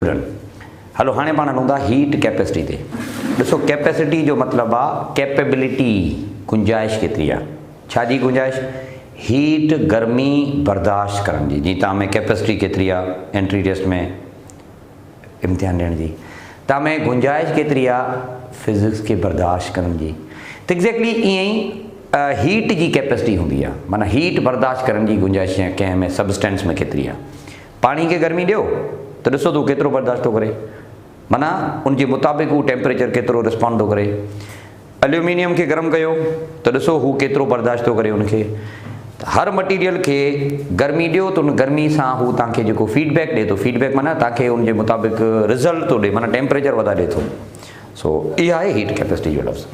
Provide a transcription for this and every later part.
Hello हाँ पाण हलूँ था हीट कैपेसिटी ते। ॾिसो कैपेसिटी जो मतलब आ कैपेबिलिटी, गुंजाइश केतरी आ। छा जी गुंजाइश? हीट गर्मी बर्दाश्त करण जी। जी तमें कैपेसिटी केतरी आ एंट्री टेस्ट में इम्तिहान ॾियण जी। तमें गुंजाइश केतरी आ फिजिक्स के बर्दाश्त करण जी। तो एग्जैक्टली इं हीट की कैपेसिटी होंगी आ, माना हीट बर्दाश्त करण की गुंजाइश कंहिं में सबस्टेंस में केतरी आ। पानी के गर्मी ॾियो तो ॾिसो तूं केतिरो बर्दाश्त थो करे, माना उनके मुताबिक़ हू टेम्परेचर केतिरो रिस्पॉन्ड थो करे। एल्यूमिनियम के गरम कयो तो ॾिसो हू केतिरो बर्दाश्त थो करे उनके। हर मटीरियल के गर्मी ॾियो तो उन गर्मी सां हू तव्हांखे जेको फीडबैक ॾिए थो, फीडबैक माना तव्हांखे उनके मुताबिक़ रिज़ल्ट थो ॾिए, माना टेम्परेचर वधा ॾिए थो। सो इहा आहे हीट कैपेसिटी जो लफ़्ज़।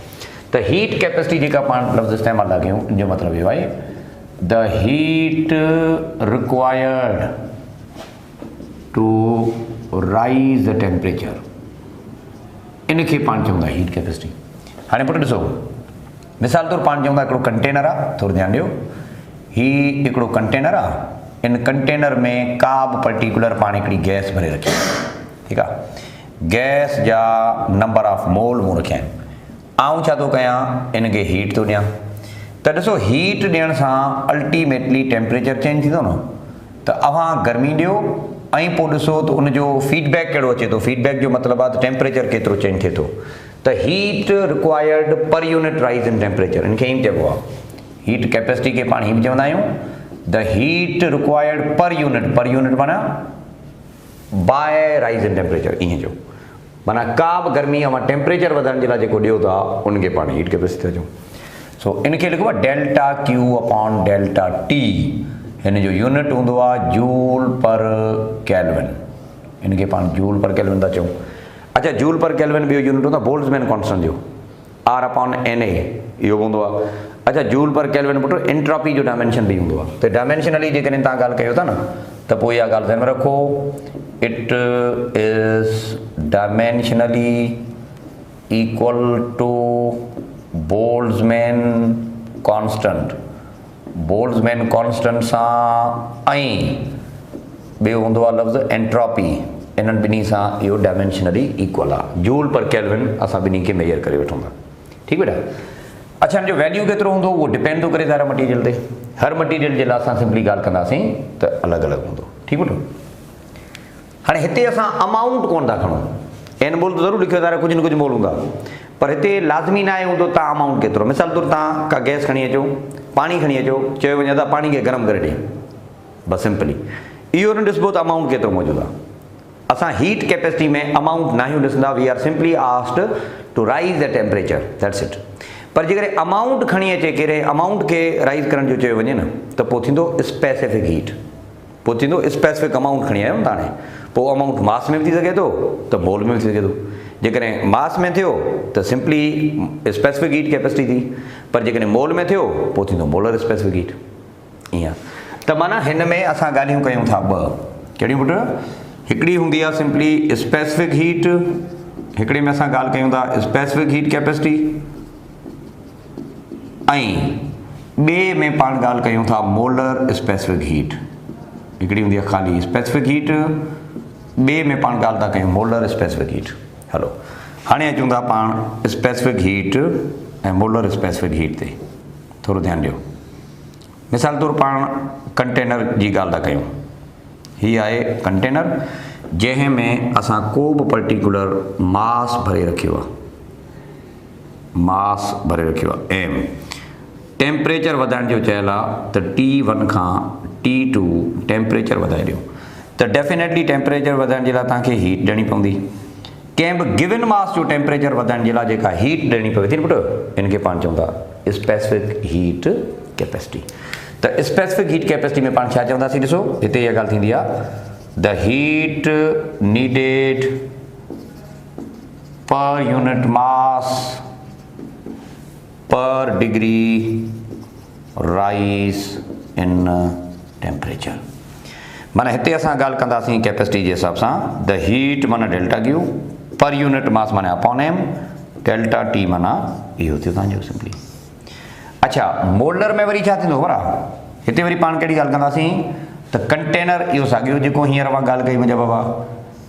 त हीट कैपेसिटी जेका पाण लफ़्ज़ इस्तेमालु था कयूं इन जो मतिलबु इहो आहे the heat required to raise the temperature, इनके पाण चवंदा हीट कैपेसिटी। हाँ पुट ॾिसो मिसाल तौर पाण चवंदा हिकिड़ो कंटेनर आहे, थोरो ध्यानु ॾियो, ही हिकिड़ो कंटेनर आहे, इन कंटेनर में का बि पर्टिकुलर पाण हिकिड़ी गैस भरे रखी आहे, ठीकु आहे। गैस जा नंबर ऑफ मोल मूं रखिया आहिनि। आउं छा थो कयां, इनखे हीट थो ॾियां। त ॾिसो हीट ॾियण सां अल्टीमेटली टेम्परेचर चेंज थींदो न। त अव्हां गर्मी ॾियो ऐं पोइ ॾिसो त उनजो फीडबैक कहिड़ो अचे थो। फीडबैक जो मतिलबु आहे त टेम्परेचर केतिरो चेंज थिए थो। त heat required per unit rise in temperature, इनखे ई चइबो आहे हीट कैपेसिटी के पाण ही बि चवंदा आहियूं the heat required per unit माना बाय राइज इन टेम्परेचर। ईअं जो माना का बि गर्मी अवां टेम्परेचर वधण जे लाइ जेको ॾियो था उनखे पाण हीट कैपेसिटी था चऊं। सो इनखे लिखो आहे delta Q upon delta T. हिन जो यूनिट हूंदो आहे जूल पर केल्विन, इनके पाण जूल पर केल्विन था चऊं। अच्छा जूल पर केल्विन ॿियो यूनिट हूंदो आहे बोल्ट्ज़मैन कॉन्स्टेंट जो आर अपॉन एन ए, इहो हूंदो आहे। अच्छा जूल पर केल्विन पुट एंट्रोपी जो डायमेंशन भी हूंदो आहे। त डायमेंशनली जेकॾहिं तव्हां ॻाल्हि कयो था न त पोइ इहा ॻाल्हि ध्यान में रखो, it is dimensionally equal to Boltzmann constant. Boltzmann constant सां ऐं ॿियो हूंदो आहे लफ़्ज़ एंट्रोपी, इन्हनि ॿिन्ही सां इहो डायमेंशनली इक्वल आहे। जूल पर केल्विन असां ॿिन्ही खे मेजर करे वठूं था, ठीकु बेटा। अच्छा हिन जो वैल्यू केतिरो हूंदो उहो डिपेंड थो करे हर मटीरियल ते। हर मटीरियल जे लाइ असां सिंपली ॻाल्हि कंदासीं त अलॻि अलॻि हूंदो, ठीकु बेटो। हाणे हिते असां अमाउंट कोन था खणूं, एन मोल त ज़रूरु लिखियो था कुझु न कुझु मोल हूंदा, पर हिते लाज़मी न आहे हूंदो तव्हां अमाउंट केतिरो। मिसाल तौरु तव्हां का गैस खणी अचो, पाणी खणी अचो, चयो वञे त पाणी खे गरम करे ॾे, बसि सिंपली इहो न ॾिसबो त अमाउंट केतिरो मौजूदु आहे। असां हीट कैपेसिटी में अमाउंट नाहियूं ॾिसंदा, we are simply asked to raise the temperature, that's it. पर जेकॾहिं अमाउंट खणी अचे, कहिड़े अमाउंट खे राइज करण जो चयो वञे न त पोइ थींदो स्पेसिफिक हीट, पोइ थींदो स्पेसिफिक अमाउंट खणी आयो न हाणे। पोइ अमाउंट मास में बि थी सघे थो त मोल में बि थी सघे थो। जेकॾहिं मास में थियो त सिंपली स्पेसिफिक हीट कैपेसिटी थी, पर जेकॾहिं मोल में थियो पोइ थींदो मोलर स्पेसिफिक हीट। ईअं त माना हिन में असां ॻाल्हियूं कयूं था ॿ, कहिड़ियूं पुट? हिकिड़ी हूंदी आहे सिंपली स्पेसिफिक हीट, हिकिड़े में असां ॻाल्हि कयूं था स्पेसिफिक हीट कैपेसिटी, ऐं ॿिए में पाण ॻाल्हि कयूं था मोलर स्पेसिफिक हीट। हिकिड़ी हूंदी आहे ख़ाली स्पेसिफिक हीट, ॿिए में पाण ॻाल्हि था कयूं मोलर स्पेसिफिक हीट। हलो हाणे अचूं था पाण स्पेसिफिक हीट ऐं मोलर स्पेसिफिक हीट ते, थोरो ध्यानु ॾियो। मिसाल तौरु पाण कंटेनर जी ॻाल्हि था कयूं। हीअ आहे कंटेनर जंहिं में असां को बि पर्टिकुलर मास भरे रखियो आहे, मास भरे रखियो आहे एम। टेम्परेचर वधाइण जो चयल आहे त T1 खां T2 टेम्परेचर वधाए ॾियो। त डेफिनेटली टेम्परेचर वधाइण जे लाइ तव्हांखे हीट ॾियणी पवंदी। कंहिं बि गिवन मास जो टेम्परेचर वधाइण जे लाइ जेका हीट ॾियणी पवे थी न पुट, इनखे पाण चवंदा स्पेसिफिक हीट कैपेसिटी। त स्पेसिफिक हीट कैपेसिटी में पाण छा चवंदासीं? ॾिसो हिते इहा ॻाल्हि थींदी आहे the heat needed per unit mass पर डिग्री राइज इन टेम्परेचर। माना हिते असां ॻाल्हि कंदासीं कैपेसिटी जे हिसाब सां द हीट माना delta Q, per unit mass माना अपॉन एम, डेल्टा टी माना इहो थियो तव्हांजो सिंपली। अच्छा मोलर में वरी छा थींदो ख़बर आहे? हिते वरी पाण कहिड़ी ॻाल्हि कंदासीं त कंटेनर इहो साॻियो जेको हींअर मां ॻाल्हि कई मुंहिंजा बाबा,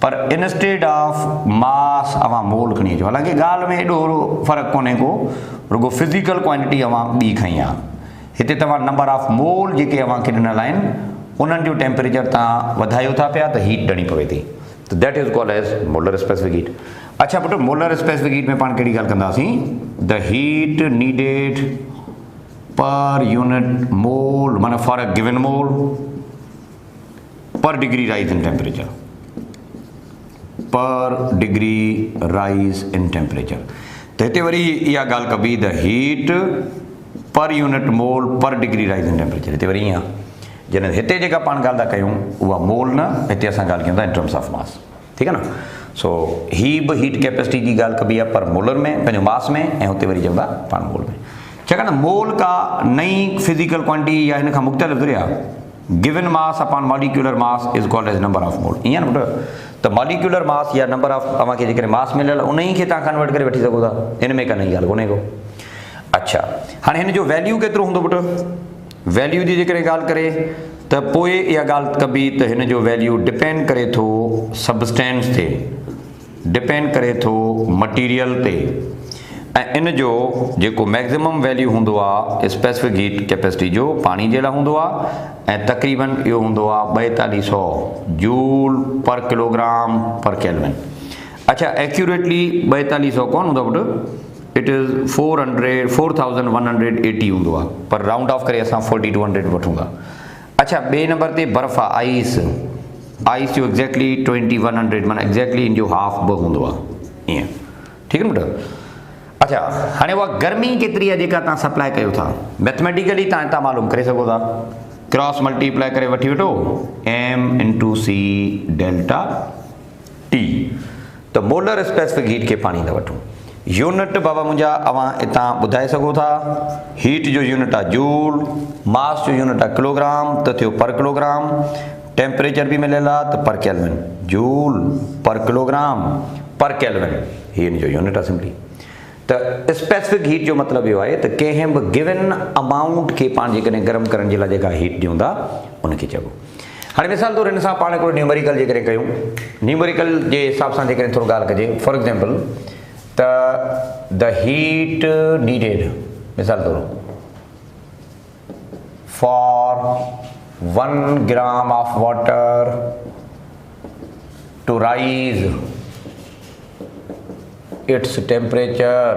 पर इनस्टेड ऑफ मास अवां मोल खणी अचो। हालांकि ॻाल्हि में एॾो फ़र्क़ु कोन्हे को, रुगो फिज़िकल क्वांटिटी अवां ॿी खई आहे। हिते तव्हां नंबर ऑफ मोल जेके अवांखे ॾिनल आहिनि उन्हनि जो टेम्परेचर तव्हां वधायो था पिया त हीट ॾियणी पवे थी, त that is called as molar specific heat. अच्छा पुट, मोलर स्पेसिफिक हीट में पाण कहिड़ी ॻाल्हि कंदासीं, the heat needed per unit mole, माना for a given mole per degree rise in temperature, per degree rise in temperature. त हिते वरी इहा ॻाल्हि कबी, the heat per unit mole per degree rise in temperature. हिते वरी ईअं आहे, जॾहिं हिते जेका पाण ॻाल्हि था कयूं उहा मोल न, हिते असां ॻाल्हि कयूं था इन टर्म्स ऑफ मास, ठीकु आहे न। सो ही बि हीट कैपेसिटी जी ॻाल्हि कबी आहे पर मोलर में, पंहिंजो मास में, ऐं हुते वरी चवंदा पाण मोल में। छाकाणि मोल का नई फिज़िकल क्वांटिटी या हिन खां मुख़्तलिफ़ ज़रिया given mass upon molecular mass is called as number of mole. ईअं न पुट, त मॉलिक्यूलर मास या नंबर ऑफ तव्हांखे जेकॾहिं मास मिलियल उन ई खे तव्हां कन्वर्ट करे वठी सघो था, हिन में का नई ॻाल्हि कोन्हे को। अच्छा, हाणे हिन जो वैल्यू केतिरो हूंदो पुट, वैल्यू जी जेकॾहिं ॻाल्हि करे त पोइ इहा ॻाल्हि कबी त हिन जो वैल्यू डिपेंड करे थो सबस्टेंस ते, डिपेंड करे थो मटीरियल ते, ऐं इन जो जेको मैक्सिमम वैल्यू हूंदो आहे स्पेसिफिक हीट कैपेसिटी जो पाणी जे लाइ हूंदो आहे, ऐं तक़रीबन इहो हूंदो आहे 4200 जूल पर किलोग्राम पर केल्विन। अच्छा, एक्यूरेटली 4200 कोन हूंदो पुट, इट इज़ 4180 हूंदो आहे, पर राउंड ऑफ करे असां 4200 वठूं था। अच्छा, ॿिए नंबर ते बर्फ़ आहे, आइस, आइस जो एक्ज़ैक्टली 2100, माना एक्ज़ैक्टली इन जो हाफ बि हूंदो आहे, ईअं ठीकु आहे न पुट। अच्छा, हाणे उहा गर्मी केतिरी आहे जेका तव्हां सप्लाई कयो था, मैथमेटिकली तव्हां हितां मालूम करे सघो था, क्रॉस मल्टीप्लाई करे वठी वठो m into C delta T. त मोलर स्पेसिफिक हीट खे पाणी था वठूं, यूनिट बाबा मुंहिंजा अवां हितां ॿुधाए सघो था, हीट जो यूनिट आहे जूल, मास जो यूनिट आहे किलोग्राम, त थियो पर किलोग्राम, टेम्परेचर बि मिलियल आहे त पर केल्विन, जूल पर किलोग्राम पर केल्विन, हीअ हिन जो यूनिट आहे सिंपली। त स्पेसिफिक हीट जो मतिलबु इहो आहे त कंहिं बि गिवन अमाउंट खे पाण जेकॾहिं गरम करण जे लाइ जेका हीट ॾियूं था उनखे चइबो। हाणे मिसाल तौरु हिन सां पाण हिकिड़ो न्यूमेरिकल जेकॾहिं कयूं, न्यूमेरिकल जे हिसाब सां जेकॾहिं थोरो ॻाल्हि कजे, फॉर एग्ज़ाम्पल त द हीट नीडेड, मिसाल तौरु for 1 gram of water to raise its temperature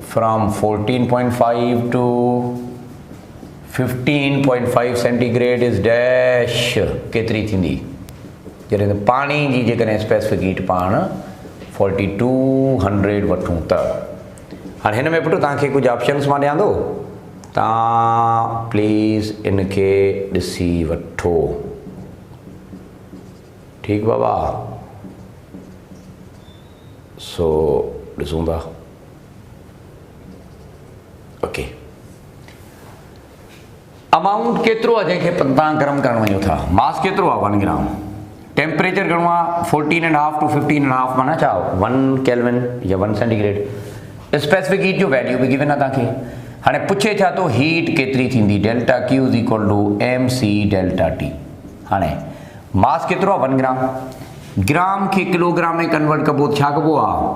from 14.5 to 15.5 centigrade is dash केतिरी थींदी, जॾहिं त पाणी जी जेकॾहिं स्पेसिफिक हीट पाण 4200 वठूं त। हाणे हिन में पुटु तव्हांखे कुझु ऑप्शन्स मां ॾियां थो, तव्हां प्लीज़ इनखे ॾिसी वठो, ठीकु बाबा। सो ॾिसूं था, ओके, अमाउंट केतिरो आहे जंहिंखे तव्हां गरम करणु वञो था, मास केतिरो आहे 1 ग्राम, टेम्परेचर घणो आहे 14.5 टू 15.5, माना छा 1 केल्विन या 1 सेंटीग्रेड। स्पेसिफिक हीट जो वैल्यू बि गिवन आहे तव्हांखे। हाणे पुछे छा थो हीट केतिरी थींदी, delta Q is equal to M C delta T. हाणे मास केतिरो आहे 1 ग्राम, ग्राम खे किलोग्राम में कन्वर्ट कबो, छा कबो आहे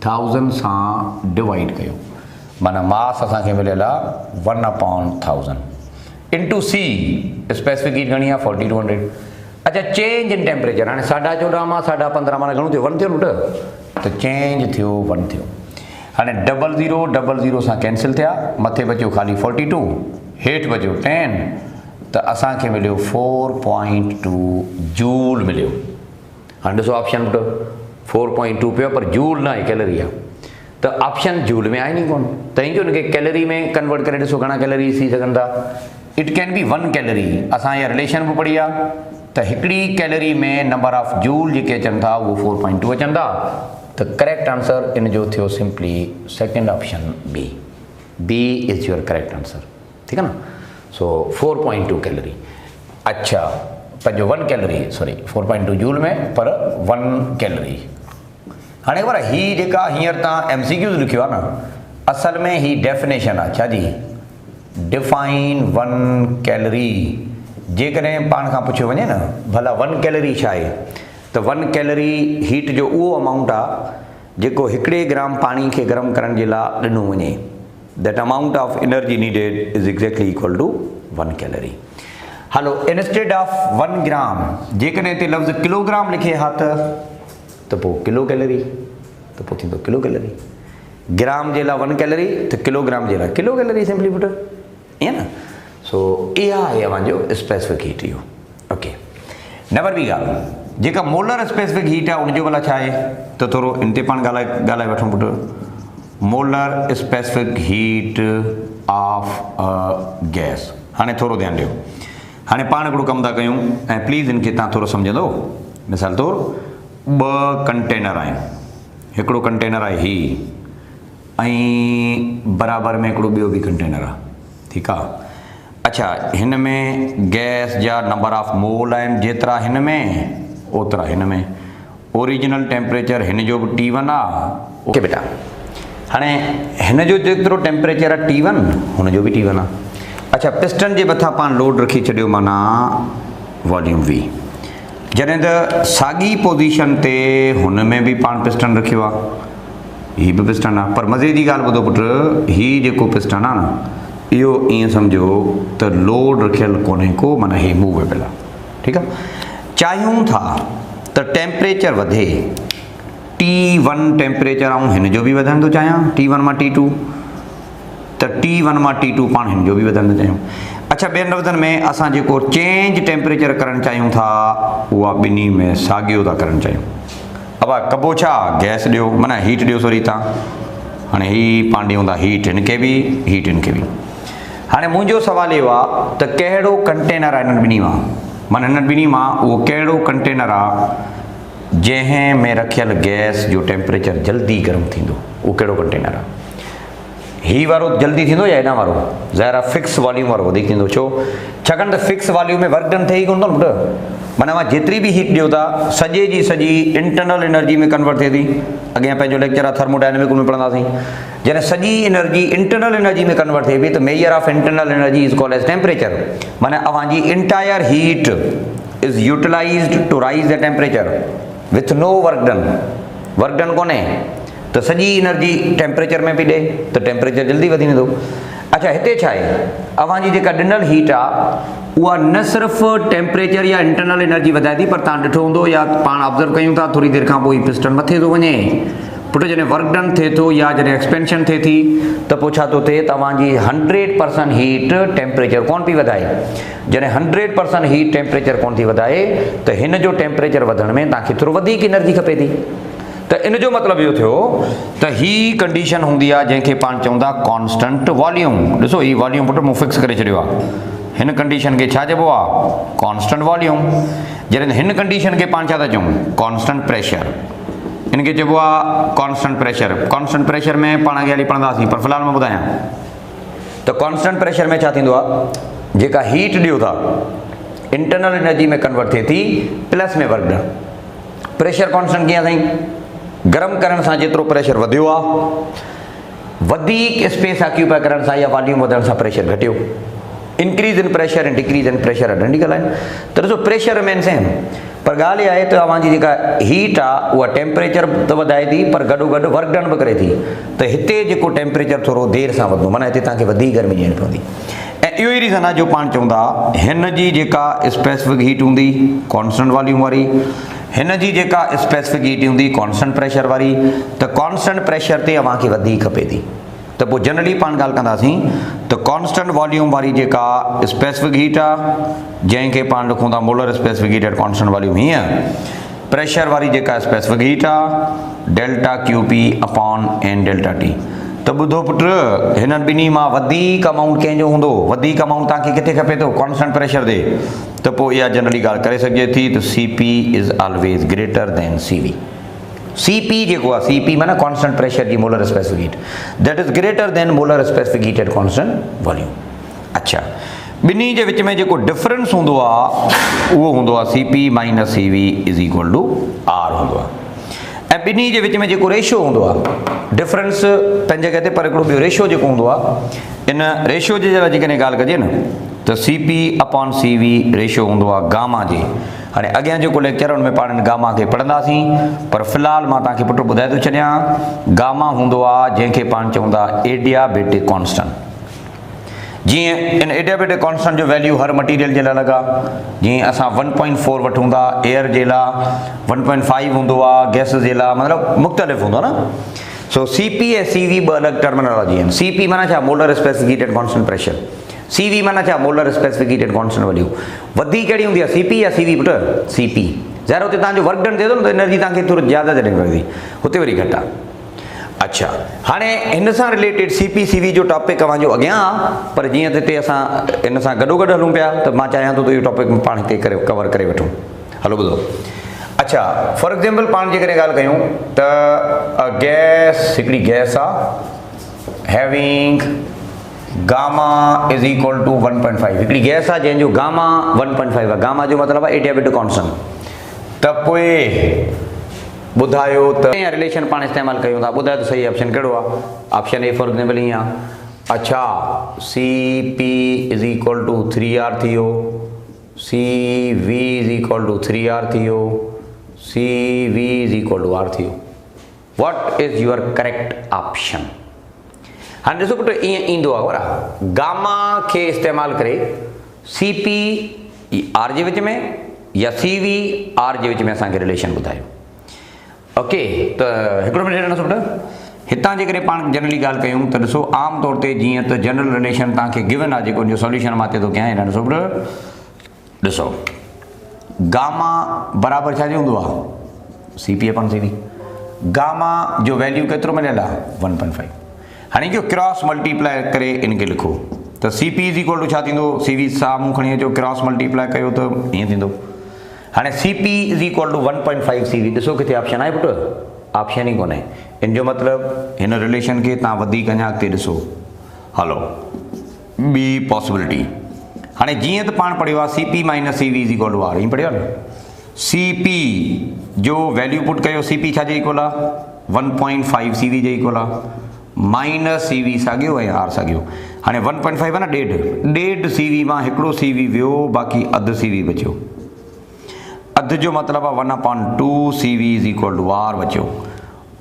1000 सां डिवाइड कयो, माना मास असांखे मिलियल आहे 1/1000 इंटू सी, स्पेसिफिक हीट घणी आहे 4200। अच्छा, चेंज इन टेम्परेचर, हाणे 14.5 मां 15.5 माना घणो थियो 1 थियो न, त चेंज थियो 1 थियो। हाणे 00 सां कैंसिल थिया, मथे बचियो ख़ाली 42, हेठि बचियो 10, त असांखे मिलियो 4.2 जूल मिलियो। हाणे ॾिसो ऑप्शन 4.2 पियो, पर जूल न आहे, कैलरी आहे, त ऑप्शन जूल में आहे नी कोन, तंहिं जो हिनखे कैलरी में कन्वर्ट करे ॾिसो घणा कैलरी थी सघनि था। इट कैन बी 1 कैलरी, असां इहा रिलेशन बि पढ़ी आहे त हिकिड़ी कैलरी में नंबर ऑफ जूल जेके अचनि था उहो 4.2 अचनि था, त करेक्ट आंसर इन जो थियो simply second option B, B is your correct answer, ठीकु आहे न। सो 4.2 कैलरी, अच्छा पंहिंजो 1 कैलरी, सॉरी 4.2 जूल में पर 1 कैलरी। हाणे ख़बर आहे ही जेका हींअर तव्हां MCQs लिखियो आहे न, असल में ही डेफिनेशन आहे छा जी, डिफाइन 1 कैलरी जेकॾहिं पाण खां पुछियो वञे न भला 1 कैलोरी छा आहे, त 1 कैलोरी हीट जो उहो अमाउंट आहे जेको 1 ग्राम पाणी खे गरम करण जे लाइ ॾिनो वञे। That amount of energy needed is exactly equal to 1 calorie. हलो, इंस्टेड ऑफ 1 ग्राम जेकॾहिं हिते लफ़्ज़ किलोग्राम लिखे हा त पोइ किलो कैलोरी, त पोइ थींदो किलो कैलोरी। ग्राम जे लाइ 1 कैलोरी त किलोग्राम जे लाइ किलो कैलोरी, सिंपली पुट, ईअं न। सो इहा आहे अवांजो स्पेसिफिक हीट इहो। ओके, नंबर ॿी ॻाल्हि जेका मोलर स्पेसिफिक हीट आहे उनजो भला छा आहे, त थोरो इन ते पाण ॻाल्हाए वठूं put. Molar specific heat of a gas. हाणे थोरो ध्यानु ॾियो, हाणे पाण हिकिड़ो कमु था कयूं ऐं प्लीज़ इनखे तव्हां थोरो सम्झंदो। मिसाल तौरु 2 कंटेनर आहिनि, हिकिड़ो कंटेनर आहे ही ऐं बराबरि में हिकिड़ो ॿियो बि कंटेनर आहे, ठीकु आहे। अच्छा, हिन में गैस जा नंबर ऑफ मोल आहिनि, जेतिरा हिन में ओतिरा हिन में। ओरिजिनल टेम्परेचर हिन जो बि T1 आहे। ओके बेटा, हाणे हिन जो जेतिरो टेम्परेचर आहे T1 हुन जो बि T1 आहे। अच्छा, पिस्टन जे मथां पाण लोड रखी छॾियो, माना वॉल्यूम V। जॾहिं त साॻी पोज़ीशन ते हुन में बि पाण पिस्टन रखियो आहे, हीअ बि पिस्टन आहे। पर मज़े जी ॻाल्हि ॿुधो पुट, हीअ जेको पिस्टन आहे न इहो ईअं सम्झो त लोड रखियल कोन्हे को, माना हीअ मूवेबल आहे, ठीकु आहे। चाहियूं था त टेम्परेचर वधे, T1 टेम्परेचर ऐं हिन जो बि वधण थो चाहियां, T1 मां T2, त T1 मां T2 पाण हिन जो बि वधण थो चाहियूं। अच्छा, ॿियनि लफ़्ज़नि में असां जेको चेंज टेम्परेचर करणु चाहियूं था उहा ॿिन्ही में साॻियो था करणु चाहियूं। अब कबो छा, गैस ॾियो, माना हीट ॾियो, सॉरी तव्हां हाणे ही पाण ॾियूं था हीट हिन खे बि, हीट हिन खे बि। हाणे मुंहिंजो सुवालु इहो आहे त कहिड़ो कंटेनर आहे हिननि ॿिन्ही मां, माना हिननि ॿिन्ही मां उहो कहिड़ो कंटेनर आहे जंहिं में रखियल गैस जो टेम्परेचर जल्दी गर्म थींदो, उहो कहिड़ो कंटेनर आहे। ही वारो जल्दी थींदो या हेॾां वारो? ज़ाहिर आहे फिक्स वॉल्यूम वारो वधीक थींदो। छो? छाकाणि त फिक्स वॉल्यूम में वर्क डन थिए ई कोन थो न पुट। माना मां जेतिरी बि हीट ॾियो था सॼे जी सॼी इंटरनल एनर्जी में कन्वर्ट थिए थी। अॻियां पंहिंजो लेक्चर आहे थर्मोडायनेमिक में पढ़ंदासीं। जॾहिं सॼी एनर्जी इंटरनल एनर्जी में कन्वर्ट थिए थी त measure of internal energy is called as temperature. माना अवांजी entire heat is utilised to raise the temperature with no work done. Work done कोन्हे त सॼी एनर्जी टेम्परेचर में बि ॾे त टेम्परेचर जल्दी वधी वेंदो। अच्छा, हिते छा आहे, अवांजी जेका ॾिनल हीट आहे उहा न सिर्फ़ु टेम्परेचर या इंटरनल एनर्जी वधाए थी, पर तव्हां ॾिठो हूंदो या पाण ऑब्ज़र्व कयूं था थोरी देरि खां पोइ पिस्टन मथे थो वञे पुट। जॾहिं वर्क डन थिए थो या जॾहिं एक्सपेंशन थिए थी त पोइ छा थो थिए, तव्हांजी 100% हीट टेम्परेचर कोन पई वधाए। जॾहिं 100% हीट टेम्परेचर कोन थी वधाए त हिन जो टेम्परेचर वधण में तव्हांखे थोरो वधीक एनर्जी खपे थी। त इन जो मतिलबु इहो थियो त ही कंडीशन हूंदी आहे जंहिंखे पाण चवंदा कॉन्स्टेंट वॉल्यूम। ॾिसो ही वॉल्यूम पुट मूं फिक्स करे छॾियो आहे। हिन कंडीशन खे छा चइबो आहे? Constant volume. जॾहिं हिन कंडीशन खे पाण छा था चऊं? Constant pressure. इनखे चइबो आहे कॉन्स्टेंट प्रेशर। कॉन्स्टेंट प्रेशर में पाण अॻे हली पढ़ंदासीं, पर फ़िलहाल मां ॿुधायां त कॉन्स्टेंट प्रेशर में छा थींदो आहे, जेका हीट ॾियो था इंटरनल एनर्जी में कन्वर्ट थिए थी प्लस में वर्क डन। प्रेशर कॉन्स्टेंट कीअं साईं? गरम करण सां जेतिरो प्रेशर वधियो आहे, वधीक स्पेस ऑक्यूपाई करण सां या वॉल्यूम वधण सां प्रेशर घटियो। इंक्रीज इन प्रेशर ऐं डिक्रीज इन प्रेशर आइडेंटिकल आहिनि। त ॾिसो प्रेशर रिमेन सेम, पर ॻाल्हि इहा आहे त अवांजी जेका हीट आहे उहा टेम्परेचर त वधाए थी पर गॾोगॾु वर्क डन बि करे थी। त हिते जेको टेम्परेचर थोरो देरि सां वधंदो, माना हिते तव्हांखे वधीक गर्मी ॾियणी पवंदी। ऐं इहो ई रीज़न आहे जो पाण चवंदा हिन जी जेका स्पेसिफिक हीट हूंदी कॉन्स्टेंट वॉल्यूम वारी, हिन जी जेका स्पेसिफिक हीट हूंदी कॉन्स्टेंट प्रेशर वारी, त कॉन्स्टेंट प्रेशर ते अव्हांखे वधीक खपे थी। त पोइ जनरली पाण ॻाल्हि कंदासीं त कॉन्स्टेंट वॉल्यूम वारी जेका स्पेसिफिक हीट आहे जंहिंखे पाण लिखूं था molar specific heat at constant volume, हीअं प्रेशर वारी जेका स्पेसिफिक हीट आहे delta QP upon N delta T। त ॿुधो पुट, हिननि ॿिन्ही मां वधीक अमाउंट कंहिंजो हूंदो, वधीक अमाउंट तव्हांखे किथे खपे थो? कॉन्स्टेंट प्रेशर ते। त पोइ इहा जनरली ॻाल्हि करे सघिजे थी त CP is always greater than CV। CP जेको आहे, CP माना कॉन्स्टेंट प्रेशर जी molar specific heat, that is greater than molar specific heat at constant volume. अच्छा, ॿिन्ही जे विच में जेको डिफरेंस हूंदो आहे उहो हूंदो आहे CP minus CV is equal to R हूंदो आहे। ऐं ॿिन्ही जे विच में जेको रेशियो हूंदो आहे, डिफरेंस पंहिंजे जॻह ते, पर हिकिड़ो ॿियो रेशियो जेको हूंदो आहे, इन रेशियो जे जेकॾहिं ॻाल्हि कजे न तो CP/CV रेशियो होंदो आहे गामा जे। हाणे अॻियां जेको लेक्चर उनमें पाण गामा खे पढ़ंदासीं, पर फ़िलहाल मां तव्हांखे पुटु ॿुधाए थो छॾियां गामा होंदो आहे जंहिंखे पाण चवंदा एडियाबेटिक कॉन्स्टेंट। जीअं इन एडियाबेटिक कॉन्स्टेंट जो वैल्यू हर मटीरियल जे लाइ लॻा, जीअं असां 1.4 वठूं था एयर जे लाइ, 1.5 हूंदो आहे गैस जे लाइ, मतिलबु मुख़्तलिफ़ हूंदो आहे न। सो CP ऐं CV ॿ अलॻि टर्मिनोलॉजी आहिनि। CP माना छा, मोलर स्पेसिफिकेटेड कॉन्स्टेंट प्रेशर। CV माना छा, मोलर स्पेसिफिकेटेड कॉन्स्टेंट वैल्यू। वधीक कहिड़ी हूंदी आहे, CP या CV पुटु? CP। ज़ाहिर हुते तव्हांजो वर्क डन थिए थो न, त एनर्जी तव्हांखे थोरो ज़्यादा ॾियणी पवंदी, हुते वरी घटि आहे। अच्छा, हाणे हिन सां रिलेटेड CP CV जो टॉपिक अवांजो अॻियां आहे, पर जीअं त हिते असां हिन सां गॾोगॾु हलूं पिया, त मां चाहियां थो त इहो टॉपिक पाण हिते करे कवर करे वठूं। हलो ॿुधो। अच्छा, फॉर एग्ज़ाम्पल पाण जे करे ॻाल्हि कयूं त गैस, हिकिड़ी गैस आहे having gamma is equal to 1.5। हिकिड़ी गैस आहे जंहिंजो गामा 1.5 आहे। गामा जो मतिलबु आहे एडियाबेटिक कॉन्स्टेंट। त पोइ ॿुधायो त रिलेशन पाण इस्तेमालु कयूं था, ॿुधायो त सही ऑप्शन कहिड़ो आहे? ऑप्शन ए फॉर एग्ज़ाम्पल ईअं आहे। अच्छा, CP is equal to 3R थी वियो, CV is equal to 3R थी वियो, CV is equal to R थी वियो। What is your correct option? हाणे ॾिसो पुटु, ईअं ईंदो आहे बराबरि, गामा खे इस्तेमालु करे CP R जे विच में या CV R जे विच में असांखे रिलेशन ॿुधायो। ओके, त हिकिड़ो मिनट ॾिसो पुटु, हितां जे करे पाण जनरली ॻाल्हि कयूं त ॾिसो आम तौर ते जीअं त जनरल रिलेशन तव्हांखे गिवन आहे, जेको जो सॉल्यूशन मां हिते थो कयां। ॾिसो पुटु, ॾिसो गामा बराबरि छा जो हूंदो आहे, CP/CV। गामा जो वैल्यू केतिरो मिलियल आहे, 1.5। हाणे जो क्रॉस मल्टीप्लाई करे इनखे लिखो त CP इज़ इक्वल टू छा थींदो, CV साम्हूं खणी अचो, क्रॉस मल्टीप्लाई कयो त ईअं थींदो। हाणे CP is equal to 1.5 CV। ॾिसो किथे ऑप्शन आहे पुटु? ऑप्शन ई कोन्हे। इन जो मतिलबु हिन रिलेशन खे तव्हां वधीक अञा अॻिते ॾिसो। हलो, ॿी पॉसिबिलिटी। हाणे जीअं त पाण पढ़ियो आहे CP-CV is equal to R, ईअं पढ़ियो न। CP जो वैल्यू पुट कयो, CP छा जे इक्वल आहे, 1.5 CV जे इक्वल आहे, माइनस CV साॻियो ऐं R साॻियो। हाणे 1.5 आहे न, ॾेढ CV मां हिकिड़ो CV वियो, बाक़ी अधु CV बचियो। अधु जो मतिलबु आहे 1/2 CV is equal to R बचियो।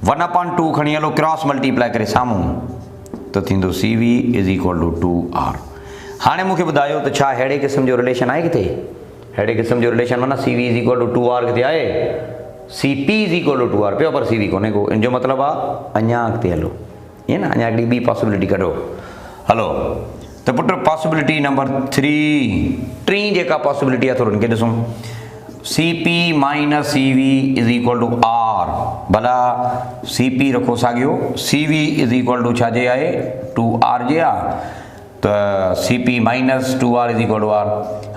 1/2 खणी हलो, क्रॉस मल्टीप्लाई करे साम्हूं त थींदो CV is equal to 2R। हाणे मूंखे ॿुधायो त छा अहिड़े क़िस्म जो रिलेशन आहे किथे? अहिड़े क़िस्म जो रिलेशन माना CV is equal to 2R किथे आहे? CP is equal to 2R पियो, पर CV कोन्हे को। इन जो मतिलबु आहे अञा अॻिते हलो, ईअं न, अञा हिकिड़ी ॿी पॉसिबिलिटी कढो। हलो, त पुटु पॉसिबिलिटी नंबर 3, टी जेका पॉसिबिलिटी आहे थोरो इनखे ॾिसूं। CP-CV is equal to R। भला CP रखो साॻियो, CV इज़ इक्वल टू छा जे आहे, 2R जे आहे, त CP-2R is equal to R।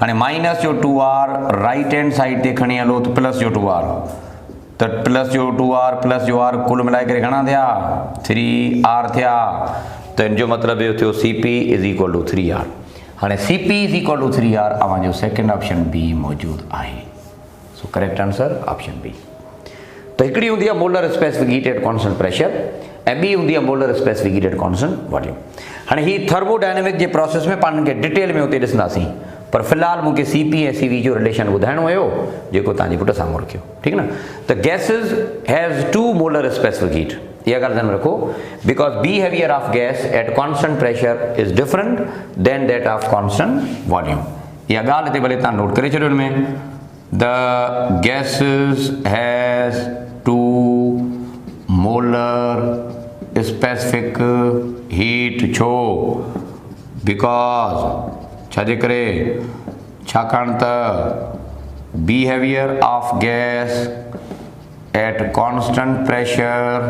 हाणे माइनस जो 2R राइट हैंड साइड ते खणी हलो त प्लस जो 2R, त प्लस जो 2R प्लस जो R कुल मिलाए करे घणा थिया, 3R थिया। त इन जो मतिलबु इहो थियो CP is equal to 3R। हाणे CP is equal to 3R अवांजो सेकेंड ऑप्शन बी मौजूदु आहे। So correct answer option B. त हिकिड़ी हूंदी आहे मोलर स्पेसिफिकेटेड कॉन्स्टेंट प्रेशर ऐं ॿी हूंदी आहे मोलर स्पेसिफिकेटेड कॉन्स्टेंट वॉल्यूम। हाणे हीअ थर्मोडायनेमिक जे प्रोसेस में पाण खे डिटेल में हुते ॾिसंदासीं, पर फ़िलहाल मूंखे CP ऐं CV जो रिलेशन ॿुधाइणो हुयो, जेको तव्हांजे पुट साम्हूं रखियो, ठीकु न। त गैसिस हैज़ 2 मोलर स्पेसिफिकेट, इहा ॻाल्हि ध्यानु रखो, because behaviour of gas at constant pressure is different than that of constant volume. इहा ॻाल्हि हिते भले तव्हां नोट करे छॾियो। हिनमें the gases has 2 molar specific heat छो, because छाजे करे, छाकाणि त behavior of gas at constant pressure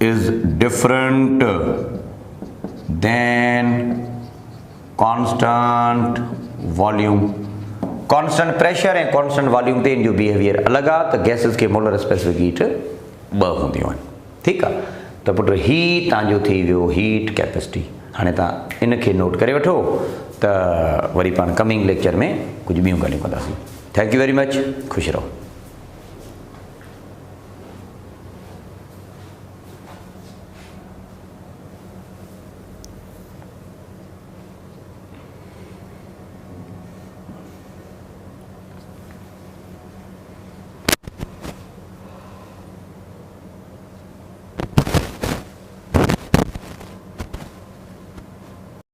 is different than constant volume। Constant pressure ऐं कॉन्स्टेंट वॉल्यूम ते इन जो बिहेवियर अलॻि आहे, त गैसिस खे मोलर स्पेसिफिक हीट 2 हूंदियूं आहिनि, ठीकु आहे। त पुट ही तव्हांजो थी वियो हीट कैपेसिटी। हाणे तव्हां इनखे नोट करे वठो, त वरी पाण कमिंग लेक्चर में कुझु ॿियूं ॻाल्हियूं कंदासीं। थैंक यू वेरी मच, ख़ुशि रहो।